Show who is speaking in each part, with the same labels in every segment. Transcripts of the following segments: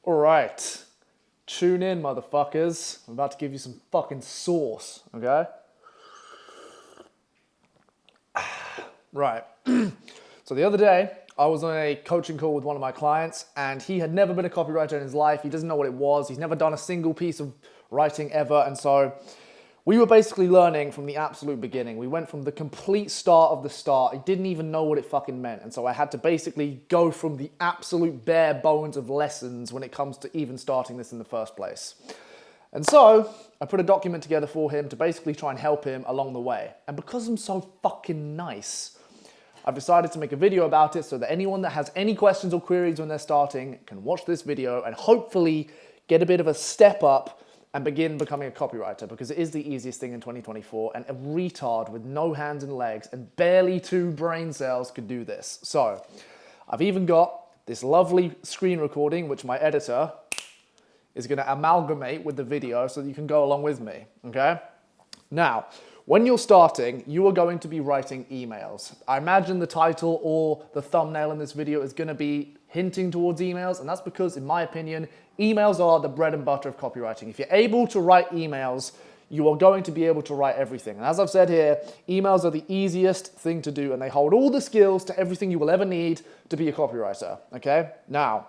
Speaker 1: All right, tune in, motherfuckers. I'm about to give you some fucking sauce, okay? Right. So the other day, I was on a coaching call with one of my clients, and he had never been a copywriter in his life. He doesn't know what it was. He's never done a single piece of writing ever, and so we were basically learning from the absolute beginning. We went from the complete start of the start. I didn't even know what it fucking meant. And so I had to basically go from the absolute bare bones of lessons when it comes to even starting this in the first place. And so I put a document together for him to basically try and help him along the way. And because I'm so fucking nice, I've decided to make a video about it so that anyone that has any questions or queries when they're starting can watch this video and hopefully get a bit of a step up and begin becoming a copywriter, because it is the easiest thing in 2024, and a retard with no hands and legs and barely 2 brain cells could do this. So I've even got this lovely screen recording, which my editor is gonna amalgamate with the video so that you can go along with me, okay? Now, when you're starting, you are going to be writing emails. I imagine the title or the thumbnail in this video is gonna be hinting towards emails, and that's because, in my opinion, emails are the bread and butter of copywriting. If you're able to write emails, you are going to be able to write everything. And as I've said here, emails are the easiest thing to do, and they hold all the skills to everything you will ever need to be a copywriter, okay? Now,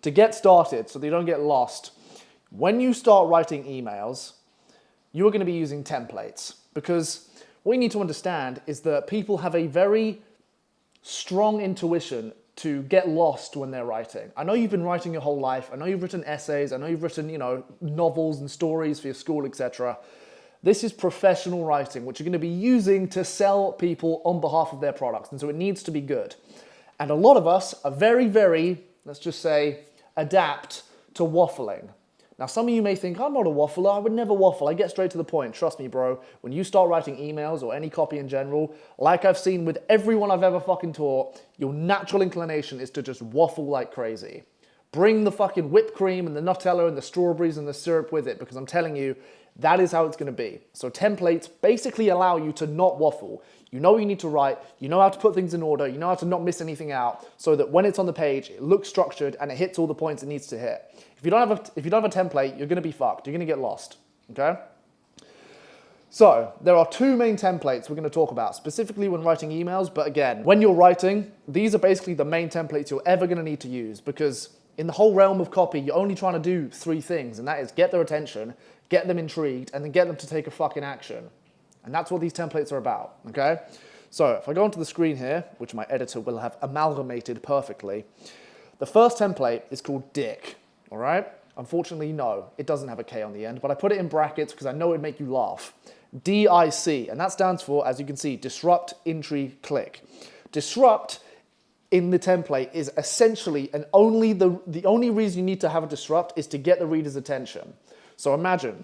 Speaker 1: to get started, so that you don't get lost, when you start writing emails, you are going to be using templates, because what you need to understand is that people have a very strong intuition to get lost when they're writing. I know you've been writing your whole life. I know you've written essays. I know you've written, novels and stories for your school, etc. This is professional writing, which you're going to be using to sell people on behalf of their products. And so it needs to be good. And a lot of us are very, very, let's just say, adapt to waffling. Now, some of you may think, I'm not a waffler, I would never waffle, I get straight to the point. Trust me, bro, when you start writing emails or any copy in general, like I've seen with everyone I've ever fucking taught, your natural inclination is to just waffle like crazy. Bring the fucking whipped cream and the Nutella and the strawberries and the syrup with it, because I'm telling you, that is how it's gonna be. So templates basically allow you to not waffle. You know what you need to write, you know how to put things in order, you know how to not miss anything out, so that when it's on the page, it looks structured and it hits all the points it needs to hit. If you don't have a template, you're gonna be fucked. You're gonna get lost, okay? So there are 2 main templates we're gonna talk about, specifically when writing emails, but again, when you're writing, these are basically the main templates you're ever gonna need to use, because in the whole realm of copy, you're only trying to do 3 things, and that is get their attention, get them intrigued, and then get them to take a fucking action. And that's what these templates are about, okay? So if I go onto the screen here, which my editor will have amalgamated perfectly, the first template is called Dick, all right? Unfortunately, no, it doesn't have a K on the end, but I put it in brackets because I know it'd make you laugh. DIC, and that stands for, as you can see, disrupt, intrigue, click. Disrupt in the template is essentially, and the only reason you need to have a disrupt is to get the reader's attention. So imagine,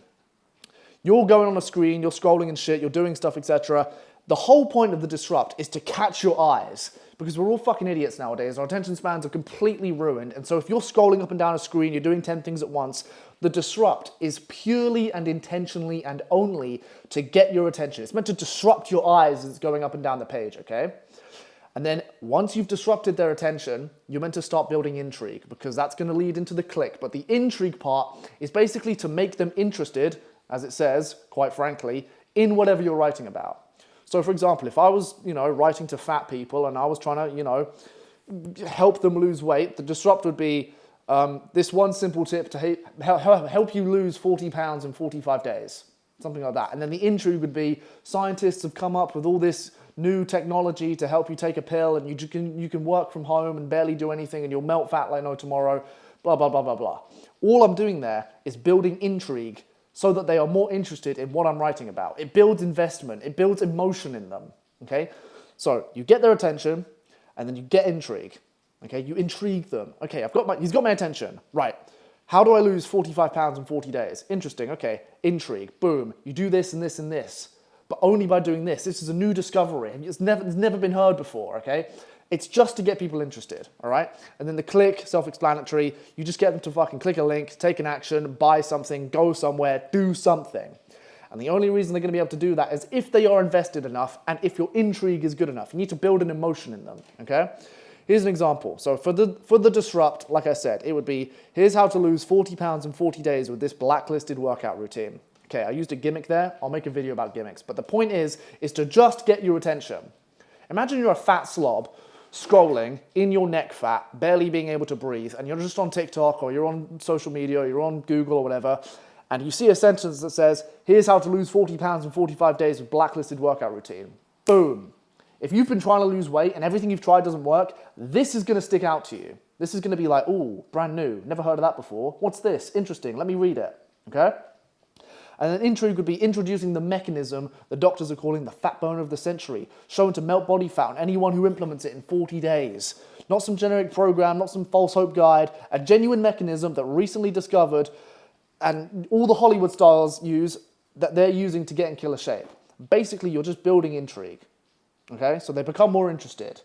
Speaker 1: you're going on a screen, you're scrolling and shit, you're doing stuff, etc. The whole point of the disrupt is to catch your eyes, because we're all fucking idiots nowadays. Our attention spans are completely ruined. And so if you're scrolling up and down a screen, you're doing 10 things at once, the disrupt is purely and intentionally and only to get your attention. It's meant to disrupt your eyes as it's going up and down the page, okay? And then once you've disrupted their attention, you're meant to start building intrigue, because that's going to lead into the click. But the intrigue part is basically to make them interested, as it says, quite frankly, in whatever you're writing about. So for example, if I was, writing to fat people and I was trying to, help them lose weight, the disrupt would be this one simple tip to help you lose 40 pounds in 45 days, something like that. And then the intrigue would be scientists have come up with all this new technology to help you take a pill, and you can work from home and barely do anything and you'll melt fat like no tomorrow, blah, blah, blah, blah, blah. All I'm doing there is building intrigue so that they are more interested in what I'm writing about. It builds investment, it builds emotion in them, okay? So you get their attention, and then you get intrigue, okay? You intrigue them. Okay, he's got my attention, right. How do I lose 45 pounds in 40 days? Interesting, okay, intrigue, boom. You do this and this and this, but only by doing this. This is a new discovery, it's never been heard before, okay? It's just to get people interested, all right? And then the click, self-explanatory, you just get them to fucking click a link, take an action, buy something, go somewhere, do something. And the only reason they're gonna be able to do that is if they are invested enough and if your intrigue is good enough. You need to build an emotion in them, okay? Here's an example. So for the disrupt, like I said, it would be, here's how to lose 40 pounds in 40 days with this blacklisted workout routine. Okay, I used a gimmick there. I'll make a video about gimmicks. But the point is to just get your attention. Imagine you're a fat slob scrolling in your neck fat, barely being able to breathe, and you're just on TikTok or you're on social media or you're on Google or whatever, and you see a sentence that says, here's how to lose 40 pounds in 45 days with blacklisted workout routine. Boom. If you've been trying to lose weight and everything you've tried doesn't work, this is going to stick out to you. This is going to be like, ooh, brand new, never heard of that before. What's this? Interesting, let me read it, okay? And an intrigue would be introducing the mechanism the doctors are calling the fat burner of the century, shown to melt body fat on anyone who implements it in 40 days. Not some generic program, not some false hope guide, a genuine mechanism that recently discovered and all the Hollywood stars use, that they're using to get in killer shape. Basically, you're just building intrigue, okay? So they become more interested.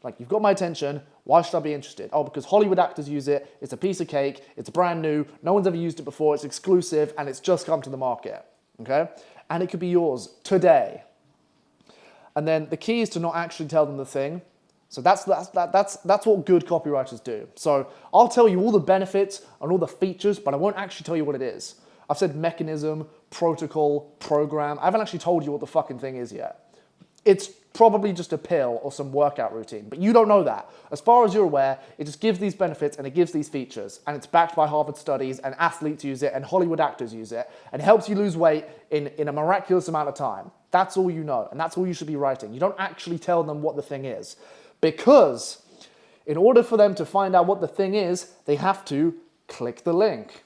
Speaker 1: Like, you've got my attention, why should I be interested? Oh, because Hollywood actors use it, it's a piece of cake, it's brand new, no one's ever used it before, it's exclusive, and it's just come to the market, okay? And it could be yours today. And then the key is to not actually tell them the thing. So that's what good copywriters do. So I'll tell you all the benefits and all the features, but I won't actually tell you what it is. I've said mechanism, protocol, program. I haven't actually told you what the fucking thing is yet. It's probably just a pill or some workout routine, but you don't know that. As far as you're aware, it just gives these benefits and it gives these features, and it's backed by Harvard studies, and athletes use it, and Hollywood actors use it, and helps you lose weight in a miraculous amount of time. That's all you know, and that's all you should be writing. You don't actually tell them what the thing is, because in order for them to find out what the thing is, they have to click the link.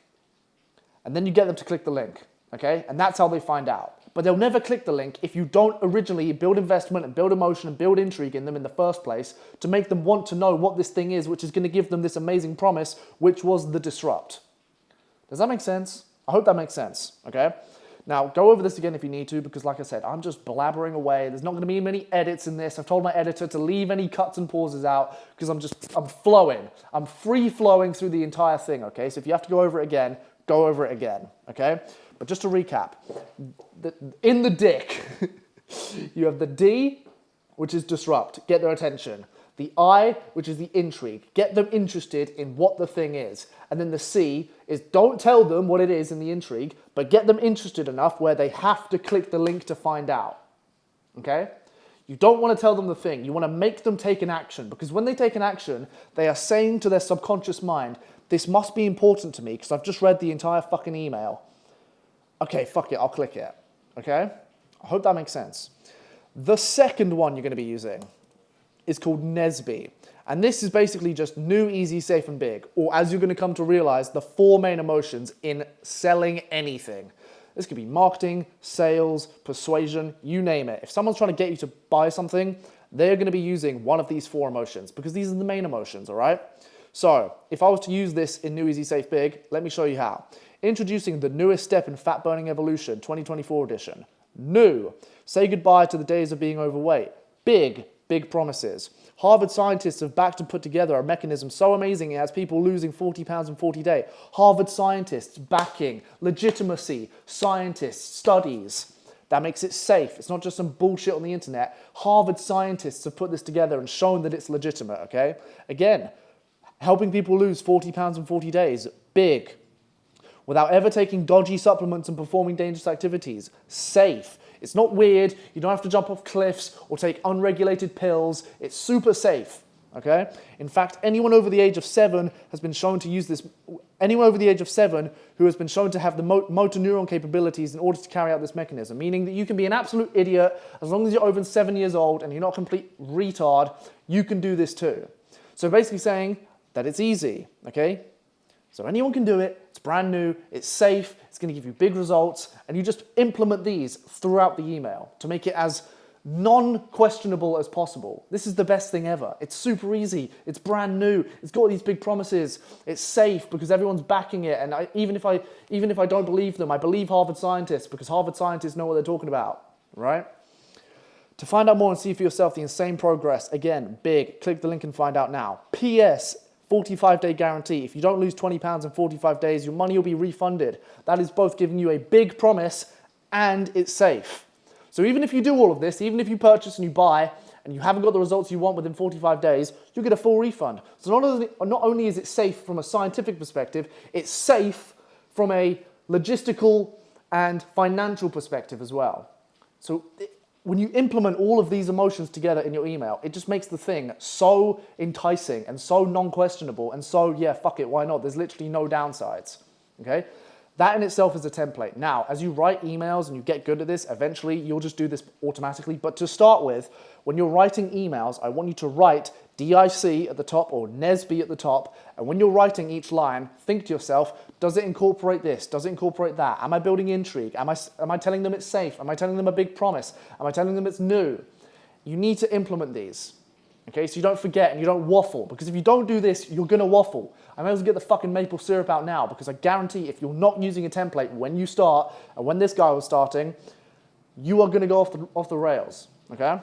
Speaker 1: And then you get them to click the link, okay? And that's how they find out. But they'll never click the link if you don't originally build investment and build emotion and build intrigue in them in the first place to make them want to know what this thing is, which is going to give them this amazing promise, which was the disrupt. Does that make sense? I hope that makes sense, okay? Now, go over this again if you need to, because like I said, I'm just blabbering away. There's not going to be many edits in this. I've told my editor to leave any cuts and pauses out because I'm flowing. I'm free-flowing through the entire thing, okay? So if you have to go over it again, go over it again, okay? But just to recap, in the dick, you have the D, which is disrupt, get their attention. The I, which is the intrigue, get them interested in what the thing is. And then the C is don't tell them what it is in the intrigue, but get them interested enough where they have to click the link to find out, okay? You don't want to tell them the thing. You want to make them take an action, because when they take an action, they are saying to their subconscious mind, this must be important to me because I've just read the entire fucking email. Okay, fuck it, I'll click it, okay? I hope that makes sense. The second one you're going to be using is called Nesby. And this is basically just new, easy, safe, and big. Or as you're going to come to realize, the 4 main emotions in selling anything. This could be marketing, sales, persuasion, you name it. If someone's trying to get you to buy something, they're going to be using one of these 4 emotions because these are the main emotions, all right? So if I was to use this in New, Easy, Safe, Big, let me show you how. Introducing the newest step in fat burning evolution, 2024 edition. New, say goodbye to the days of being overweight. Big, big promises. Harvard scientists have backed and put together a mechanism so amazing it has people losing 40 pounds in 40 days. Harvard scientists backing, legitimacy, scientists, studies. That makes it safe. It's not just some bullshit on the internet. Harvard scientists have put this together and shown that it's legitimate, okay? Again, helping people lose 40 pounds in 40 days. Big. Without ever taking dodgy supplements and performing dangerous activities. Safe. It's not weird. You don't have to jump off cliffs or take unregulated pills. It's super safe, okay? In fact, anyone over the age of 7 has been shown to use this. Anyone over the age of 7 who has been shown to have the motor neuron capabilities in order to carry out this mechanism, meaning that you can be an absolute idiot as long as you're over 7 years old and you're not a complete retard, you can do this too. So basically saying that it's easy, okay? So anyone can do it, it's brand new, it's safe, it's going to give you big results, and you just implement these throughout the email to make it as non-questionable as possible. This is the best thing ever. It's super easy, it's brand new, it's got these big promises, it's safe because everyone's backing it, and even if I don't believe them, I believe Harvard scientists because Harvard scientists know what they're talking about, right? To find out more and see for yourself the insane progress, again, big, click the link and find out now. P.S. 45-day guarantee. If you don't lose 20 pounds in 45 days, your money will be refunded. That is both giving you a big promise and it's safe. So even if you do all of this, even if you purchase and you buy and you haven't got the results you want within 45 days, you get a full refund. So not only is it safe from a scientific perspective, it's safe from a logistical and financial perspective as well. So when you implement all of these emotions together in your email, it just makes the thing so enticing and so non-questionable and so, yeah, fuck it, why not? There's literally no downsides, okay? That in itself is a template. Now, as you write emails and you get good at this, eventually you'll just do this automatically. But to start with, when you're writing emails, I want you to write DIC at the top or Nesby at the top. And when you're writing each line, think to yourself, does it incorporate this? Does it incorporate that? Am I building intrigue? Am I telling them it's safe? Am I telling them a big promise? Am I telling them it's new? You need to implement these, okay? So you don't forget and you don't waffle, because if you don't do this, you're gonna waffle. I may as well get the fucking maple syrup out now, because I guarantee if you're not using a template when you start, and when this guy was starting, you are gonna go off the rails, okay?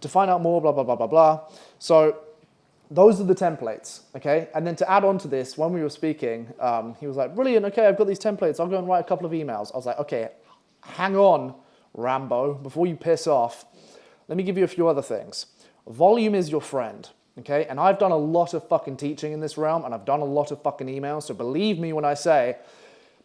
Speaker 1: To find out more, blah, blah, blah, blah, blah. So those are the templates, okay? And then to add on to this, when we were speaking, he was like, brilliant, okay, I've got these templates. I'll go and write a couple of emails. I was like, okay, hang on, Rambo, before you piss off. Let me give you a few other things. Volume is your friend, okay? And I've done a lot of fucking teaching in this realm, and I've done a lot of fucking emails. So believe me when I say,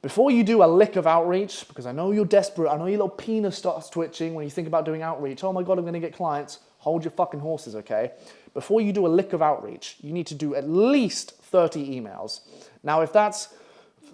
Speaker 1: before you do a lick of outreach, because I know you're desperate, I know your little penis starts twitching when you think about doing outreach. Oh my God, I'm gonna get clients. Hold your fucking horses, okay? Before you do a lick of outreach, you need to do at least 30 emails. Now, if that's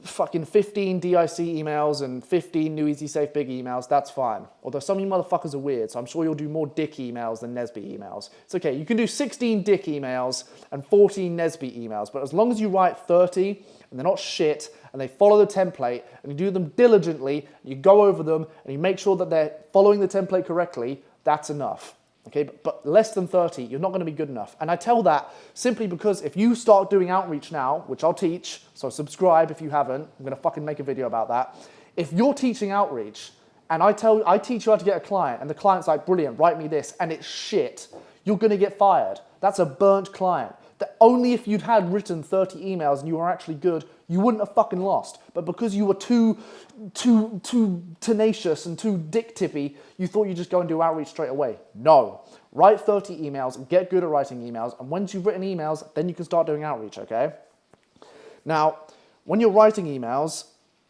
Speaker 1: fucking 15 DIC emails and 15 new Easy Safe Big emails, that's fine. Although some of you motherfuckers are weird, so I'm sure you'll do more dick emails than Nesby emails. It's okay, you can do 16 dick emails and 14 Nesby emails, but as long as you write 30 and they're not shit and they follow the template and you do them diligently, you go over them and you make sure that they're following the template correctly, that's enough. Okay, but less than 30, you're not going to be good enough. And I tell that simply because if you start doing outreach now, which I'll teach, so subscribe if you haven't, I'm going to fucking make a video about that. If you're teaching outreach and I teach you how to get a client and the client's like, brilliant, write me this, and it's shit, you're going to get fired. That's a burnt client. That only if you'd had written 30 emails and you were actually good, you wouldn't have fucking lost. But because you were too tenacious and too dick tippy, you thought you'd just go and do outreach straight away. No. Write 30 emails and get good at writing emails. And once you've written emails, then you can start doing outreach, okay? Now, when you're writing emails,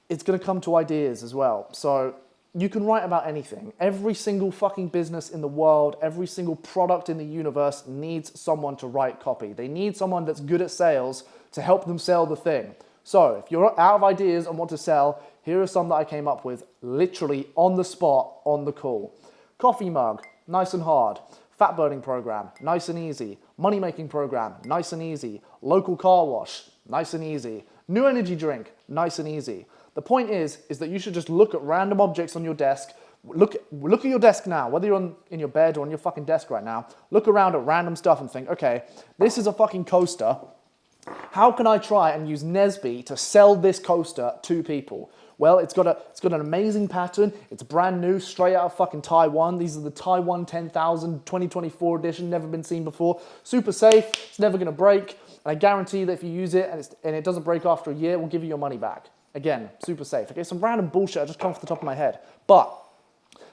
Speaker 1: it's going to come to ideas as well. So you can write about anything. Every single fucking business in the world, every single product in the universe needs someone to write copy. They need someone that's good at sales to help them sell the thing. So if you're out of ideas on what to sell, here are some that I came up with literally on the spot, on the call. Coffee mug, nice and hard. Fat burning program, nice and easy. Money making program, nice and easy. Local car wash, nice and easy. New energy drink, nice and easy. The point is that you should just look at random objects on your desk. Look at your desk now, whether you're in your bed or on your fucking desk right now. Look around at random stuff and think, okay, this is a fucking coaster. How can I try and use Nesby to sell this coaster to people? Well, it's got an amazing pattern. It's brand new, straight out of fucking Taiwan. These are the Taiwan 10,000 2024 edition, never been seen before. Super safe, it's never gonna break. And I guarantee that if you use it and it doesn't break after a year, we'll give you your money back. Again, super safe. Okay, some random bullshit I just come off the top of my head. But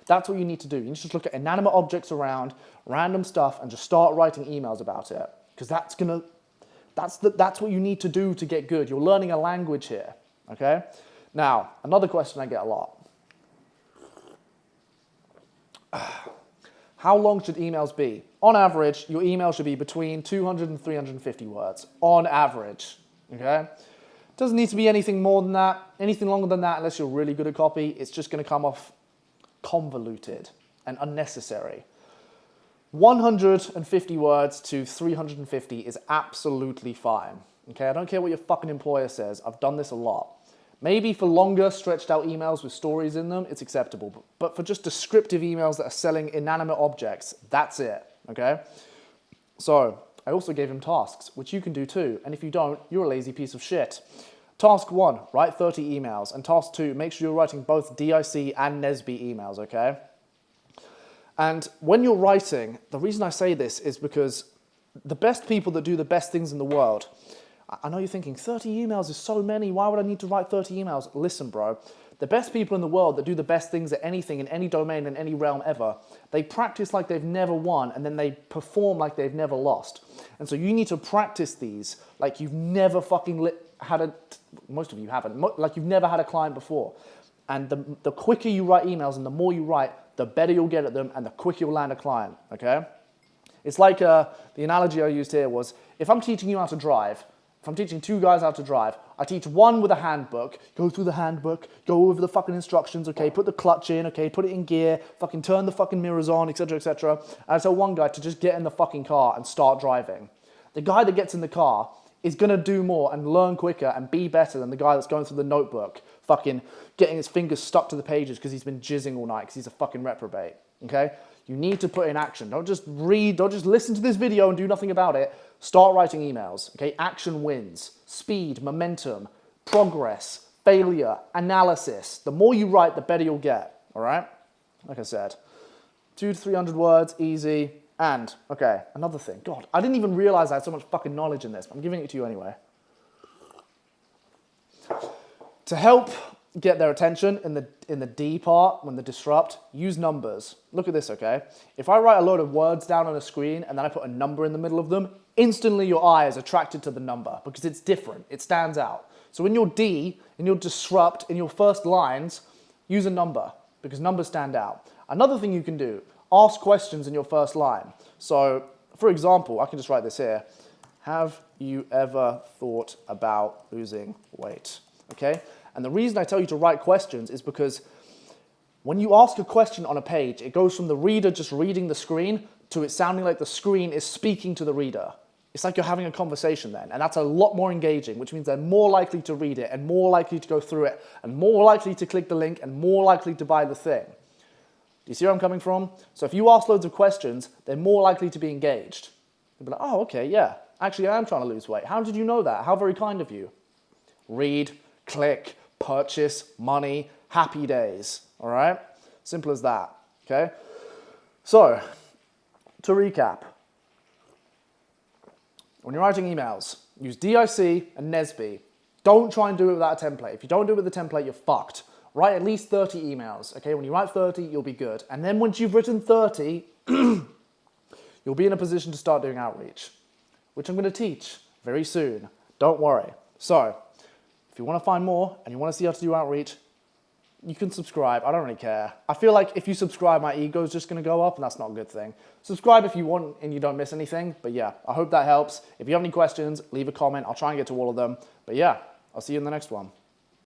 Speaker 1: that's what you need to do. You need to just look at inanimate objects around, random stuff, and just start writing emails about it. Because that's what you need to do to get good. You're learning a language here, okay? Now, another question I get a lot. How long should emails be? On average, your email should be between 200 and 350 words. On average, okay? Doesn't need to be anything more than that, anything longer than that, unless you're really good at copy. It's just going to come off convoluted and unnecessary. 150 words to 350 is absolutely fine. Okay, I don't care what your fucking employer says. I've done this a lot. Maybe for longer, stretched out emails with stories in them, it's acceptable. But for just descriptive emails that are selling inanimate objects, that's it, okay? So, I also gave him tasks, which you can do too. And if you don't, you're a lazy piece of shit. Task 1, write 30 emails. And task 2, make sure you're writing both DIC and Nesby emails, okay? And when you're writing, the reason I say this is because the best people that do the best things in the world, I know you're thinking, 30 emails is so many, why would I need to write 30 emails? Listen, bro, The best people in the world that do the best things at anything, in any domain, in any realm ever, they practice like they've never won, and then they perform like they've never lost. And so you need to practice these like you've never fucking most of you haven't, like you've never had a client before. And the quicker you write emails and the more you write, the better you'll get at them and the quicker you'll land a client, okay? It's like the analogy I used here was, if I'm teaching you how to drive, if I'm teaching two guys how to drive, I teach one with a handbook, go through the handbook, go over the fucking instructions, okay, put the clutch in, okay, put it in gear, fucking turn the fucking mirrors on, etc., etc. And I tell one guy to just get in the fucking car and start driving. The guy that gets in the car is gonna do more and learn quicker and be better than the guy that's going through the notebook, fucking getting his fingers stuck to the pages because he's been jizzing all night because he's a fucking reprobate, okay? You need to put in action. Don't just read, don't just listen to this video and do nothing about it. Start writing emails, okay? Action wins, speed, momentum, progress, failure, analysis. The more you write, the better you'll get, all right? Like I said, 200 to 300 words, easy. And, okay, another thing. God, I didn't even realize I had so much fucking knowledge in this, but I'm giving it to you anyway. To help get their attention in the D part, when the disrupt, use numbers. Look at this, okay? If I write a load of words down on a screen and then I put a number in the middle of them, instantly your eye is attracted to the number because it's different, it stands out. So in your D, in your disrupt, in your first lines, use a number because numbers stand out. Another thing you can do, ask questions in your first line. So, for example, I can just write this here. Have you ever thought about losing weight? Okay? And the reason I tell you to write questions is because when you ask a question on a page, it goes from the reader just reading the screen to it sounding like the screen is speaking to the reader. It's like you're having a conversation then, and that's a lot more engaging, which means they're more likely to read it and more likely to go through it and more likely to click the link and more likely to buy the thing. Do you see where I'm coming from? So if you ask loads of questions, they're more likely to be engaged. They'll be like, oh, okay, yeah, actually I am trying to lose weight. How did you know that? How very kind of you. Read, click, purchase, money, happy days, all right? Simple as that, okay? So, to recap, when you're writing emails, use DIC and Nesby. Don't try and do it without a template. If you don't do it with a template, you're fucked. Write at least 30 emails, okay? When you write 30, you'll be good. And then once you've written 30, you'll be in a position to start doing outreach, which I'm going to teach very soon. Don't worry. So, if you want to find more and you want to see how to do outreach, you can subscribe. I don't really care. I feel like if you subscribe, my ego is just going to go up, and that's not a good thing. Subscribe if you want and you don't miss anything. But yeah, I hope that helps. If you have any questions, leave a comment. I'll try and get to all of them. But yeah, I'll see you in the next one.